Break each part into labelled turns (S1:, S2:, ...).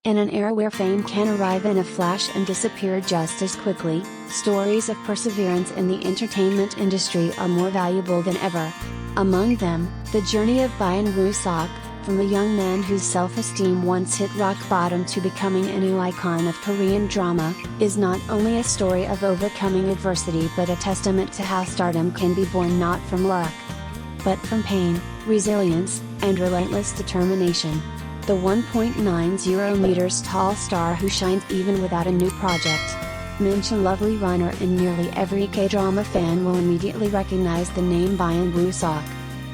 S1: In an era where fame can arrive in a flash and disappear just as quickly, stories of perseverance in the entertainment industry are more valuable than ever. Among them, the journey of Byeon Woo Seok, from a young man whose self-esteem once hit rock bottom to becoming a new icon of Korean drama, is not only a story of overcoming adversity but a testament to how stardom can be born not from luck, but from pain, resilience, and relentless determination. The 1.90 meters tall star who shines even without a new project. Mention Lovely Runner and nearly every K-drama fan will immediately recognize the name Byeon Woo Seok.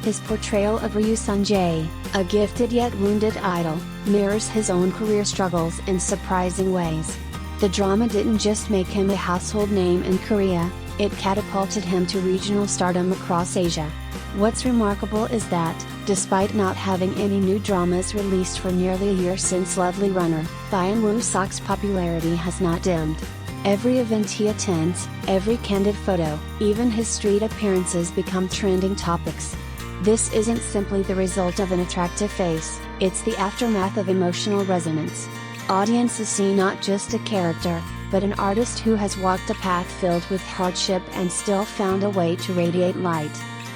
S1: His portrayal of Ryu Sun-jae, a gifted yet wounded idol, mirrors his own career struggles in surprising ways. The drama didn't just make him a household name in Korea, it catapulted him to regional stardom across Asia. What's remarkable is that, despite not having any new dramas released for nearly a year since Lovely Runner, Byeon Woo Seok's popularity has not dimmed. Every event he attends, every candid photo, even his street appearances become trending topics. This isn't simply the result of an attractive face, it's the aftermath of emotional resonance. Audiences see not just a character, but an artist who has walked a path filled with hardship and still found a way to radiate light.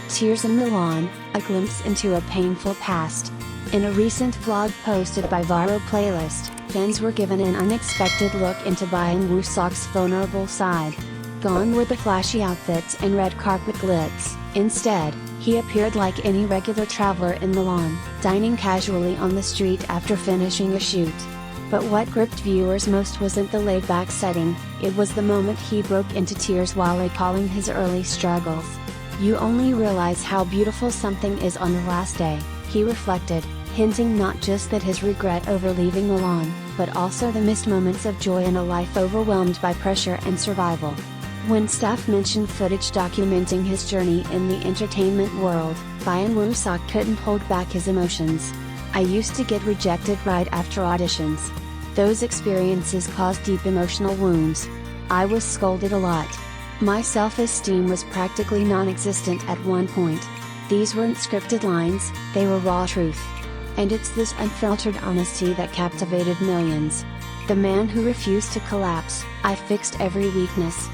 S1: Tears in Milan, a glimpse into a painful past. In a recent vlog posted by Viral Playlist, fans were given an unexpected look into Byeon Woo Seok's vulnerable side. Gone were the flashy outfits and red carpet glitz, instead, he appeared like any regular traveler in Milan, dining casually on the street after finishing a shoot. But what gripped viewers most wasn't the laid-back setting, it was the moment he broke into tears while recalling his early struggles. "You only realize how beautiful something is on the last day," he reflected, hinting not just at his regret over leaving Milan, but also the missed moments of joy in a life overwhelmed by pressure and survival. When staff mentioned footage documenting his journey in the entertainment world, Byeon Woo Seok couldn't hold back his emotions. "I used to get rejected right after auditions. Those experiences caused deep emotional wounds. I was scolded a lot. My self-esteem was practically non-existent at one point." These weren't scripted lines, they were raw truth. And it's this unfiltered honesty that captivated millions. The man who refused to collapse, "I fixed every weakness."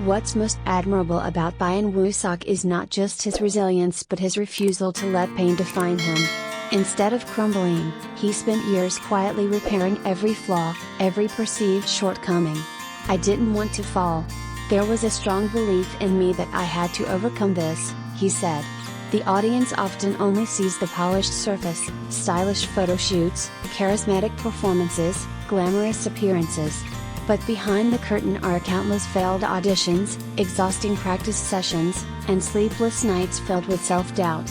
S1: What's most admirable about Byeon Woo Seok is not just his resilience but his refusal to let pain define him. Instead of crumbling, he spent years quietly repairing every flaw, every perceived shortcoming. "I didn't want to fall. There was a strong belief in me that I had to overcome this," he said. The audience often only sees the polished surface, stylish photo shoots, charismatic performances, glamorous appearances. But behind the curtain are countless failed auditions, exhausting practice sessions, and sleepless nights filled with self-doubt.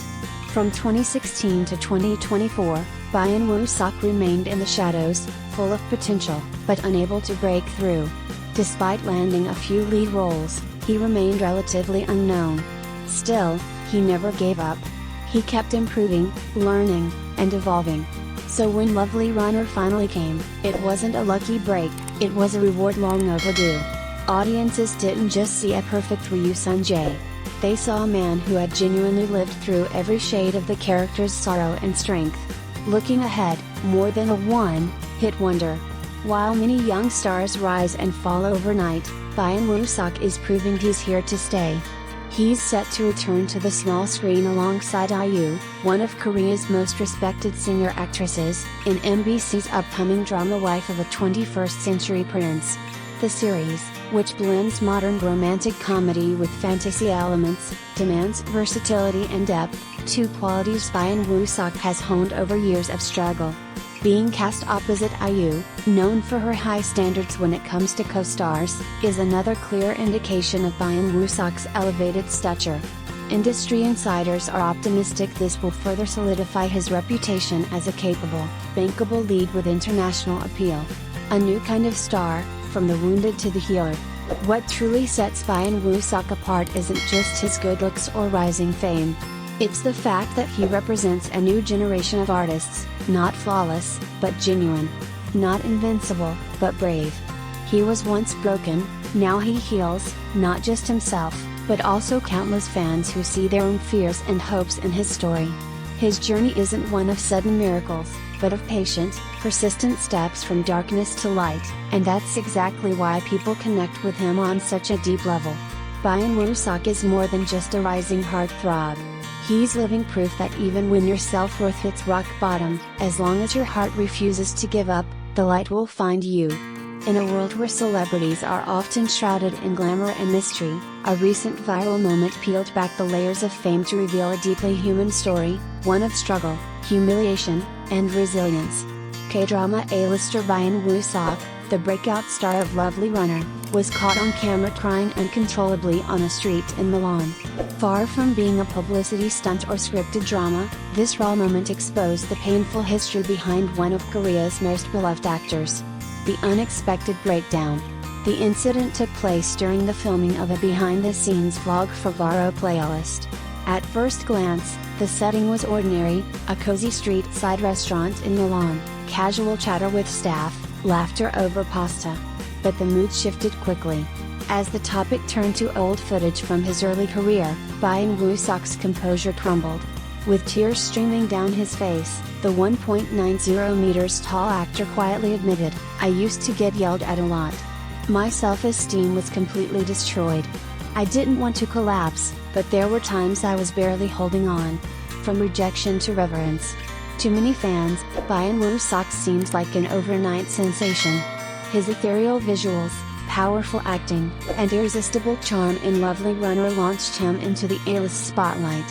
S1: From 2016 to 2024, Byeon Woo Seok remained in the shadows, full of potential, but unable to break through. Despite landing a few lead roles, he remained relatively unknown. Still, he never gave up. He kept improving, learning, and evolving. So when Lovely Runner finally came, it wasn't a lucky break, it was a reward long overdue. Audiences didn't just see a perfect Ryu Sun-jae. They saw a man who had genuinely lived through every shade of the character's sorrow and strength. Looking ahead, more than a one-hit wonder. While many young stars rise and fall overnight, Byeon Woo Seok is proving he's here to stay. He's set to return to the small screen alongside IU, one of Korea's most respected singer-actresses, in MBC's upcoming drama Wife of a 21st Century Prince. The series, which blends modern romantic comedy with fantasy elements, demands versatility and depth, two qualities Byeon Woo Seok has honed over years of struggle. Being cast opposite IU, known for her high standards when it comes to co-stars, is another clear indication of Byeon Woo Seok's elevated stature. Industry insiders are optimistic this will further solidify his reputation as a capable, bankable lead with international appeal. A new kind of star, from the wounded to the healer. What truly sets Byeon Woo Seok apart isn't just his good looks or rising fame. It's the fact that he represents a new generation of artists, not flawless, but genuine. Not invincible, but brave. He was once broken, now he heals, not just himself, but also countless fans who see their own fears and hopes in his story. His journey isn't one of sudden miracles, but of patient, persistent steps from darkness to light, and that's exactly why people connect with him on such a deep level. Byeon Woo Seok is more than just a rising heartthrob. He's living proof that even when your self-worth hits rock bottom, as long as your heart refuses to give up, the light will find you. In a world where celebrities are often shrouded in glamour and mystery, a recent viral moment peeled back the layers of fame to reveal a deeply human story, one of struggle, humiliation, and resilience. K-drama A-lister Byeon Woo Seok, the breakout star of Lovely Runner, was caught on camera crying uncontrollably on a street in Milan. Far from being a publicity stunt or scripted drama, this raw moment exposed the painful history behind one of Korea's most beloved actors. The unexpected breakdown. The incident took place during the filming of a behind-the-scenes vlog for Varo playlist. At first glance, the setting was ordinary, a cozy street-side restaurant in Milan, casual chatter with staff, laughter over pasta. But the mood shifted quickly. As the topic turned to old footage from his early career, Byeon Woo Seok's composure crumbled. With tears streaming down his face, the 1.90 meters tall actor quietly admitted, "I used to get yelled at a lot. My self-esteem was completely destroyed. I didn't want to collapse, but there were times I was barely holding on." From rejection to reverence. To many fans, Byeon Woo Seok seems like an overnight sensation. His ethereal visuals, powerful acting, and irresistible charm in Lovely Runner launched him into the A-list spotlight.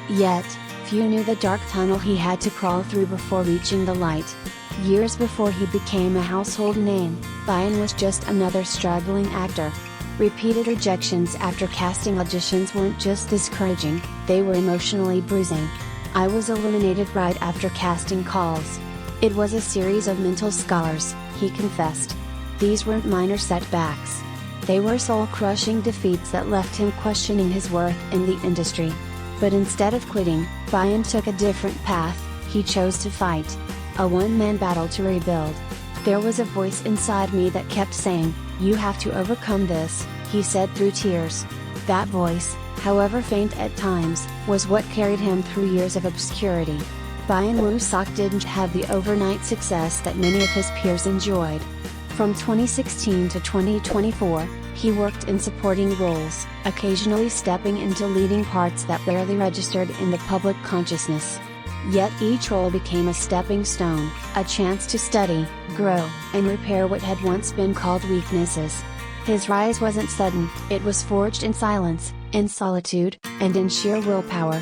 S1: Yet, few knew the dark tunnel he had to crawl through before reaching the light. Years before he became a household name, Byeon was just another struggling actor. Repeated rejections after casting auditions weren't just discouraging, they were emotionally bruising. "I was eliminated right after casting calls. It was a series of mental scars," he confessed. These weren't minor setbacks. They were soul-crushing defeats that left him questioning his worth in the industry. But instead of quitting, Byeon took a different path. He chose to fight. A one-man battle to rebuild. "There was a voice inside me that kept saying, 'You have to overcome this,'" he said through tears. That voice, however faint at times, was what carried him through years of obscurity. Byeon Woo Seok didn't have the overnight success that many of his peers enjoyed. From 2016 to 2024, he worked in supporting roles, occasionally stepping into leading parts that barely registered in the public consciousness. Yet each role became a stepping stone, a chance to study, grow, and repair what had once been called weaknesses. His rise wasn't sudden, it was forged in silence, in solitude, and in sheer willpower.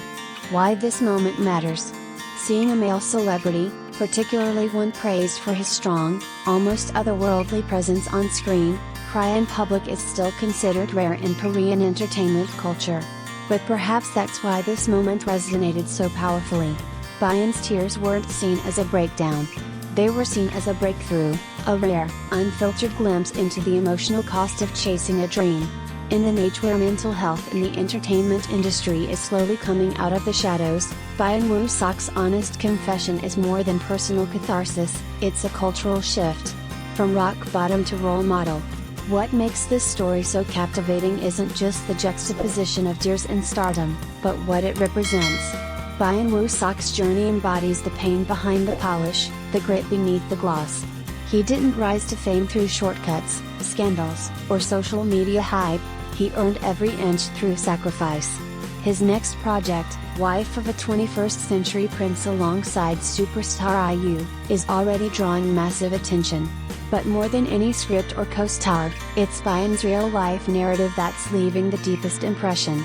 S1: Why this moment matters. Seeing a male celebrity, particularly one praised for his strong, almost otherworldly presence on screen, cry in public is still considered rare in Korean entertainment culture. But perhaps that's why this moment resonated so powerfully. Byeon's tears weren't seen as a breakdown. They were seen as a breakthrough, a rare, unfiltered glimpse into the emotional cost of chasing a dream. In an age where mental health in the entertainment industry is slowly coming out of the shadows, Byeon Woo Seok's honest confession is more than personal catharsis, it's a cultural shift. From rock bottom to role model. What makes this story so captivating isn't just the juxtaposition of tears and stardom, but what it represents. Byeon Woo Seok's journey embodies the pain behind the polish, the grit beneath the gloss. He didn't rise to fame through shortcuts, scandals, or social media hype. He earned every inch through sacrifice. His next project, Wife of a 21st Century Prince alongside superstar IU, is already drawing massive attention. But more than any script or co-star, it's Byeon's real-life narrative that's leaving the deepest impression.